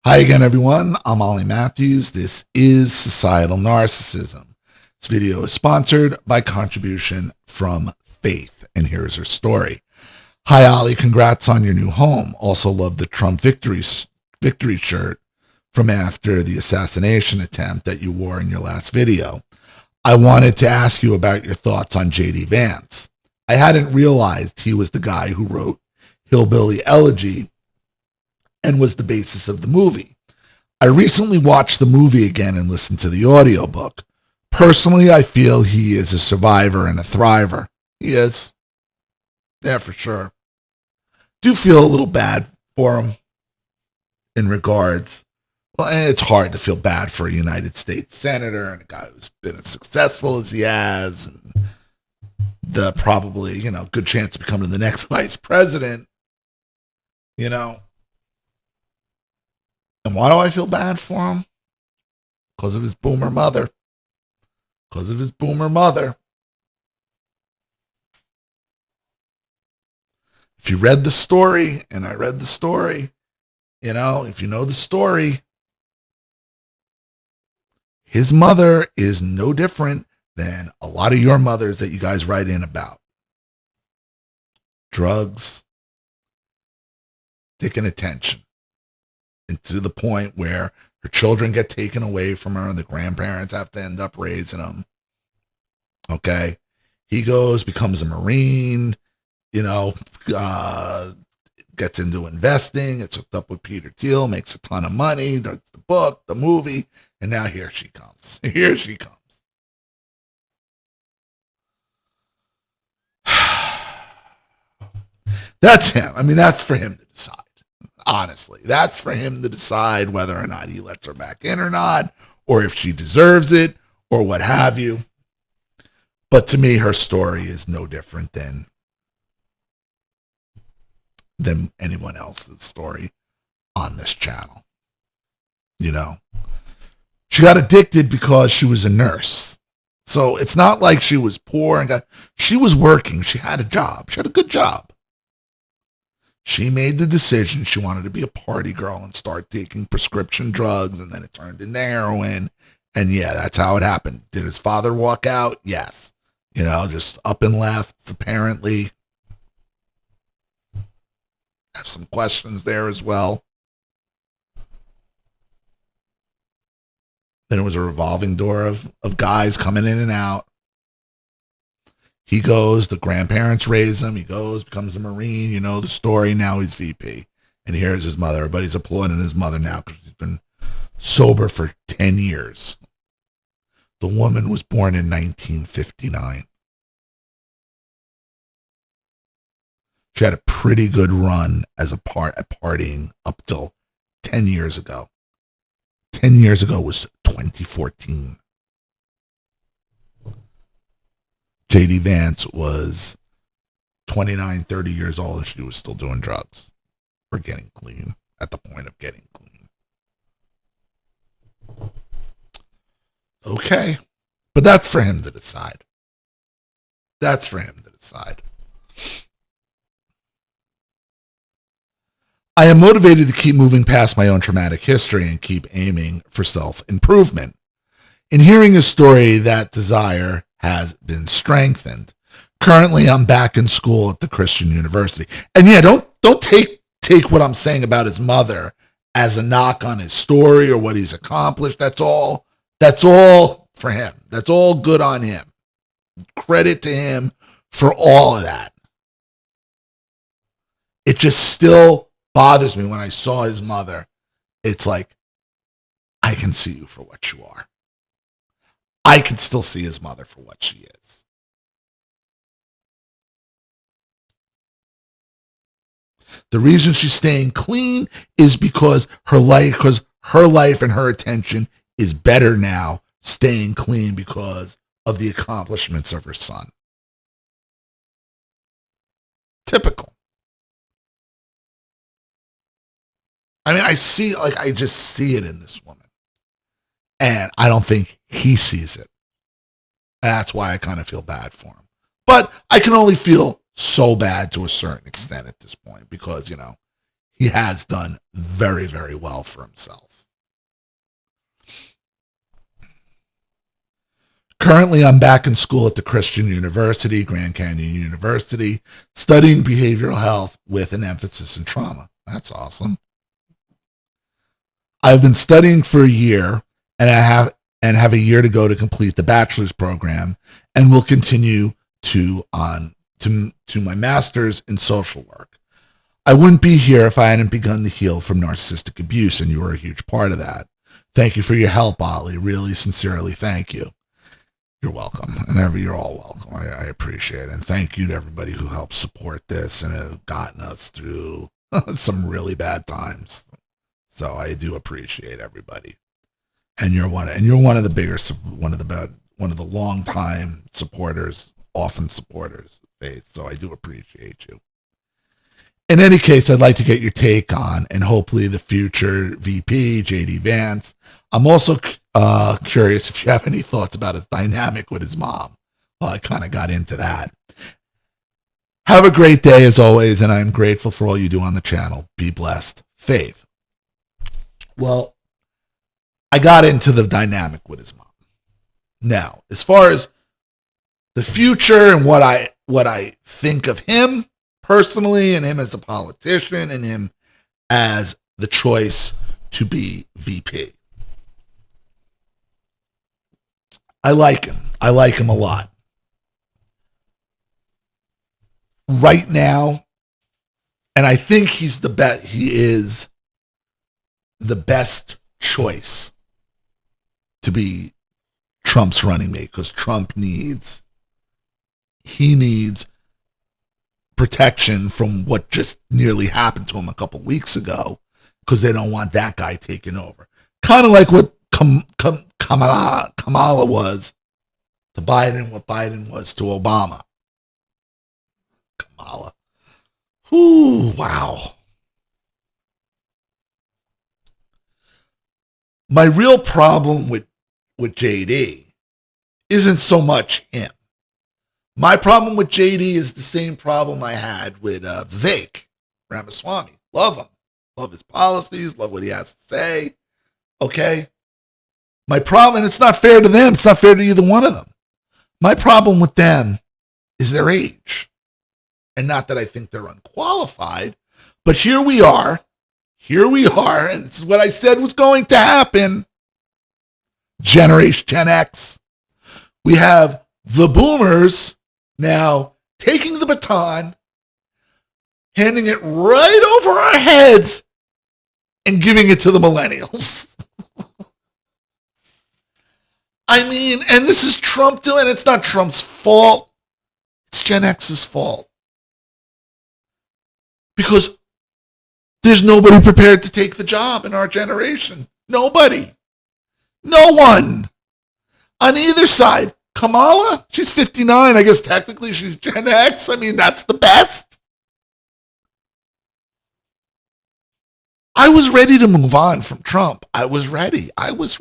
Hi again, everyone. I'm olliemathews. This is Societal Narcissism. This video is sponsored by contribution from Faith, and here's her story. Hi, Ollie. Congrats on your new home. Also love the Trump victory shirt from after the assassination attempt that you wore in your last video. I wanted to ask you about your thoughts on J.D. Vance. I hadn't realized he was the guy who wrote Hillbilly Elegy and was the basis of the movie. I recently watched the movie again and listened to the audiobook. Personally, I feel he is a survivor and a thriver. He is. Yeah, for sure. Do feel a little bad for him in regards. Well, and it's hard to feel bad for a United States senator and a guy who's been as successful as he has, and the probably, good chance of becoming the next vice president, And why do I feel bad for him? Because of his boomer mother. Because of his boomer mother. If you read the story, and I read the story, if you know the story, his mother is no different than a lot of your mothers that you guys write in about. Drugs, taking attention. And to the point where her children get taken away from her and the grandparents have to end up raising them. Okay. He goes, becomes a Marine, gets into investing, gets hooked up with Peter Thiel, makes a ton of money, does the book, the movie, and now here she comes. Here she comes. That's him. I mean, that's for him to decide. Honestly, that's for him to decide whether or not he lets her back in or not, or if she deserves it, or what have you. But to me, her story is no different than anyone else's story on this channel. She got addicted because she was a nurse. So it's not like she was poor she was working. She had a job. She had a good job. She made the decision she wanted to be a party girl and start taking prescription drugs, and then it turned into heroin. And yeah, that's how it happened. Did his father walk out? Yes. Just up and left, apparently. Have some questions there as well. Then it was a revolving door of guys coming in and out. He goes, the grandparents raise him. He goes, becomes a Marine. You know the story. Now he's VP. And here's his mother. Everybody's applauding his mother now because she's been sober for 10 years. The woman was born in 1959. She had a pretty good run as at partying up till 10 years ago. 10 years ago was 2014. J.D. Vance was 29, 30 years old, and she was still doing drugs or getting clean, at the point of getting clean. Okay. But that's for him to decide. That's for him to decide. I am motivated to keep moving past my own traumatic history and keep aiming for self-improvement. In hearing his story, that desire has been strengthened. Currently, I'm back in school at the Christian University. And yeah, don't take what I'm saying about his mother as a knock on his story or what he's accomplished. That's all for him. That's all good on him. Credit to him for all of that. It just still bothers me when I saw his mother. It's like, I can see you for what you are. I can still see his mother for what she is. The reason she's staying clean is because her life and her attention is better now staying clean because of the accomplishments of her son. Typical. I mean, I just see it in this woman. And I don't think he sees it. That's why I kind of feel bad for him. But I can only feel so bad to a certain extent at this point because, he has done very, very well for himself. Currently, I'm back in school at the Christian University, Grand Canyon University, studying behavioral health with an emphasis in trauma. That's awesome. I've been studying for a year, and have a year to go to complete the bachelor's program, and will continue to my master's in social work. I wouldn't be here if I hadn't begun to heal from narcissistic abuse, and you were a huge part of that. Thank you for your help, Ollie. Really, sincerely, thank you. You're welcome. And you're all welcome. I appreciate it. And thank you to everybody who helped support this and have gotten us through some really bad times. So I do appreciate everybody. And you're one of the bigger, one of the long time supporters, often supporters of Faith. So I do appreciate you. In any case, I'd like to get your take on, and hopefully the future VP, JD Vance. I'm also curious if you have any thoughts about his dynamic with his mom. Well, I kind of got into that. Have a great day as always, and I'm grateful for all you do on the channel. Be blessed. Faith. Well, I got into the dynamic with his mom. Now, as far as the future and what I think of him personally, and him as a politician, and him as the choice to be VP. I like him. I like him a lot. Right now, and I think he is the best choice to be Trump's running mate, because Trump needs protection from what just nearly happened to him a couple weeks ago, because they don't want that guy taking over. Kind of like what Kamala was to Biden, what Biden was to Obama. Kamala. Ooh, wow. My real problem with JD isn't so much him. My problem with JD is the same problem I had with Vivek Ramaswamy. Love him. Love his policies. Love what he has to say. Okay? My problem, and it's not fair to them. It's not fair to either one of them. My problem with them is their age. And not that I think they're unqualified, but here we are, and this is what I said was going to happen. Generation Gen X. We have the boomers now taking the baton, handing it right over our heads, and giving it to the millennials. I mean, and this is Trump doing it. It's not Trump's fault. It's Gen X's fault. Because there's nobody prepared to take the job in our generation. Nobody. No one. On either side. Kamala, she's 59. I guess technically she's Gen X. I mean, that's the best. I was ready to move on from Trump. I was ready. I wanted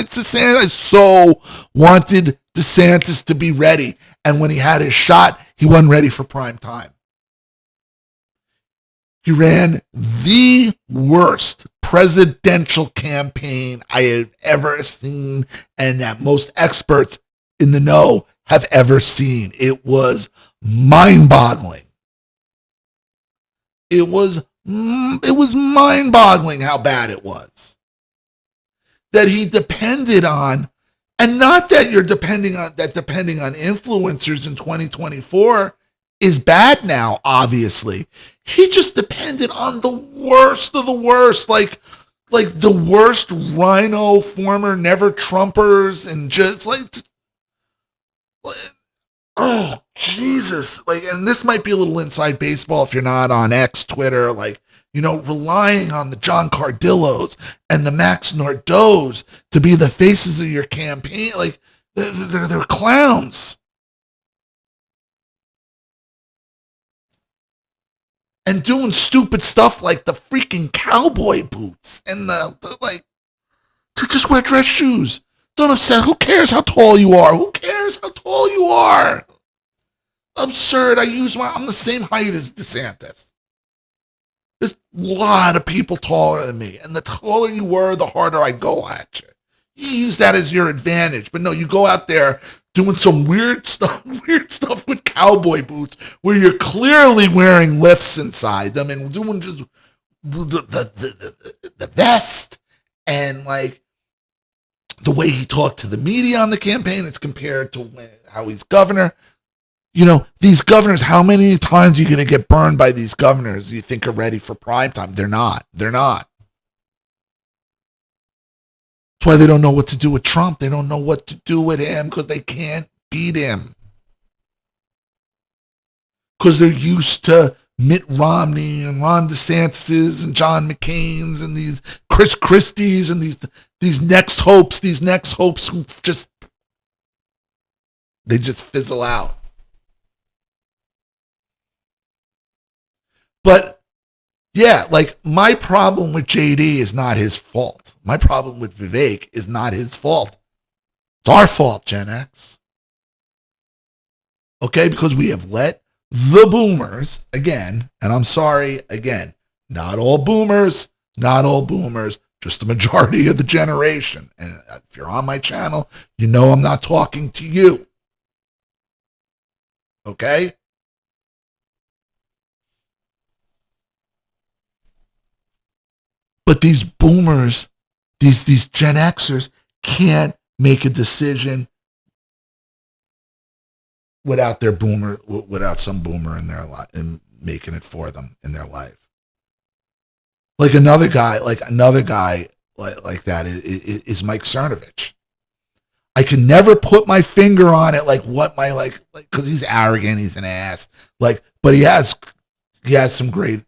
DeSantis. I so wanted DeSantis to be ready. And when he had his shot, he wasn't ready for prime time. He ran the worst presidential campaign I have ever seen, and that most experts in the know have ever seen. It was mind-boggling. It was mind-boggling how bad it was. That he depended on, and not that you're depending on influencers in 2024 is bad now, obviously. He just depended on the worst of the worst, like the worst rhino former never Trumpers, and just oh, Jesus. And this might be a little inside baseball if you're not on X, Twitter, relying on the John Cardillos and the Max Nordau's to be the faces of your campaign. They're clowns. And doing stupid stuff like the freaking cowboy boots and to just wear dress shoes. Don't upset. Who cares how tall you are? Absurd. I'm the same height as DeSantis. lot of people taller than me. And the taller you were, the harder I go at you. You use that as your advantage. But no, you go out there doing some weird stuff with cowboy boots where you're clearly wearing lifts inside them and doing just the vest and like the way he talked to the media on the campaign as compared to how he's governor. You know, these governors, how many times are you going to get burned by these governors you think are ready for prime time? They're not. They're not. That's why they don't know what to do with Trump. They don't know what to do with him because they can't beat him. Because they're used to Mitt Romney and Ron DeSantis and John McCain's and these Chris Christie's and these next hopes who just, they just fizzle out. But yeah, like my problem with JD is not his fault. My problem with Vivek is not his fault. It's our fault, Gen X. Okay, because we have let the boomers, again, and I'm sorry, again, not all boomers, just the majority of the generation. And if you're on my channel, you know I'm not talking to you. Okay? But these boomers, these Gen Xers can't make a decision without some boomer in their life and making it for them in their life. Like another guy like that is Mike Cernovich. I can never put my finger on it, like what my like because he's arrogant, he's an ass. Like, but he has some great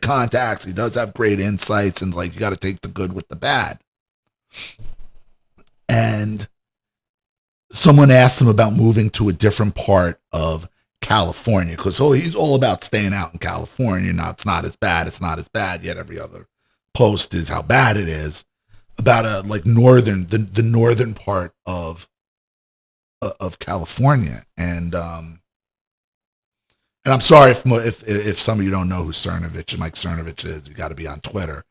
contacts. He does have great insights, and like you got to take the good with the bad. And someone asked him about moving to a different part of California because he's all about staying out in California. Now it's not as bad. Yet every other post is how bad it is about like the northern part of California. And I'm sorry if some of you don't know who Mike Cernovich is. You got to be on Twitter.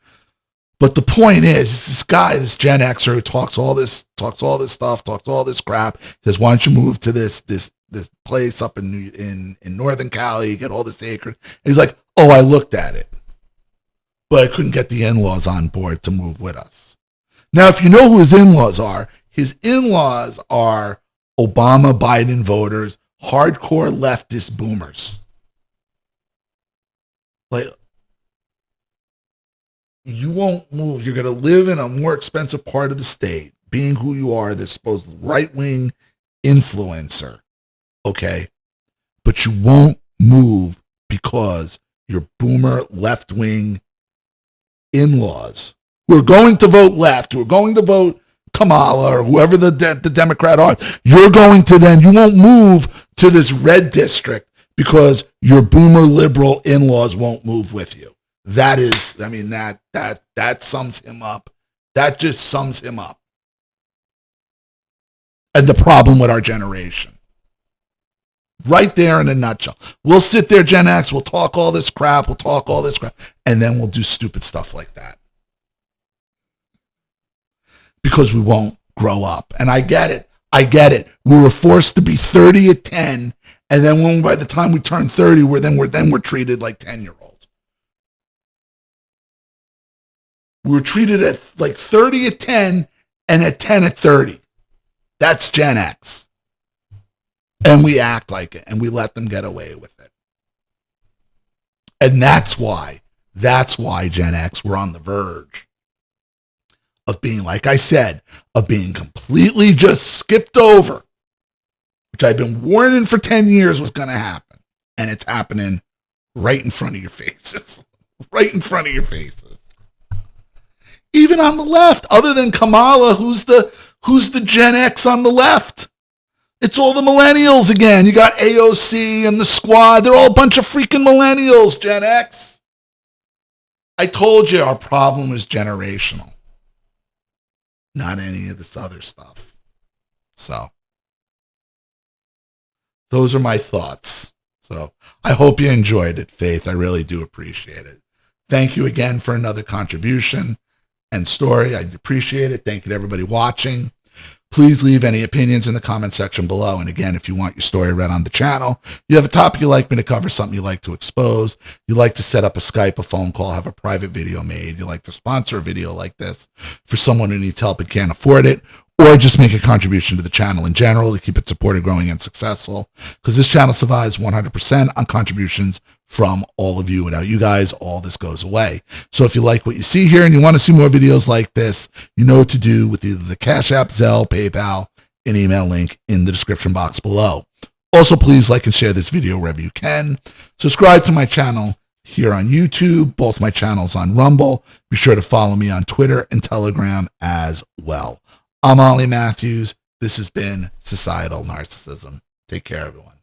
But the point is, this guy, this Gen Xer who talks all this stuff, talks all this crap, says, why don't you move to this place up in Northern Cali, get all this acre. And he's like, oh, I looked at it, but I couldn't get the in-laws on board to move with us. Now, if you know who his in-laws are Obama, Biden voters, hardcore leftist boomers. Like, you won't move. You're going to live in a more expensive part of the state, being who you are, this supposed right-wing influencer, okay? But you won't move because your boomer left-wing in-laws who are going to vote left, who are going to vote Kamala or whoever the Democrat are, you won't move to this red district because your boomer liberal in-laws won't move with you. That is, I mean, that sums him up. That just sums him up. And the problem with our generation. Right there in a nutshell. We'll sit there, Gen X, we'll talk all this crap, and then we'll do stupid stuff like that. Because we won't grow up. And I get it. We were forced to be 30 at 10, and then by the time we turn 30, we're treated like 10-year-olds. We were treated at like 30 at 10 and at 10 at 30. That's Gen X. And we act like it, and we let them get away with it. And that's why Gen X, we're on the verge of being, like I said, of being completely just skipped over, which I've been warning for 10 years was going to happen. And it's happening right in front of your faces. Right in front of your faces. Even on the left, other than Kamala, who's the Gen X on the left? It's all the millennials again. You got AOC and the squad. They're all a bunch of freaking millennials, Gen X. I told you our problem was generational. Not any of this other stuff. So, those are my thoughts. So, I hope you enjoyed it, Faith. I really do appreciate it. Thank you again for another contribution and story. I appreciate it. Thank you to everybody watching. Please leave any opinions in the comment section below. And again, if you want your story read on the channel, you have a topic you'd like me to cover, something you'd like to expose, you'd like to set up a Skype, a phone call, have a private video made, you'd like to sponsor a video like this for someone who needs help and can't afford it, or just make a contribution to the channel in general to keep it supported, growing, and successful. Because this channel survives 100% on contributions from all of you. Without you guys, all this goes away. So if you like what you see here and you want to see more videos like this, you know what to do with either the Cash App, Zelle, PayPal, and email link in the description box below. Also, please like and share this video wherever you can. Subscribe to my channel here on YouTube, both my channels on Rumble. Be sure to follow me on Twitter and Telegram as well. I'm Ollie Matthews. This has been Societal Narcissism. Take care, everyone.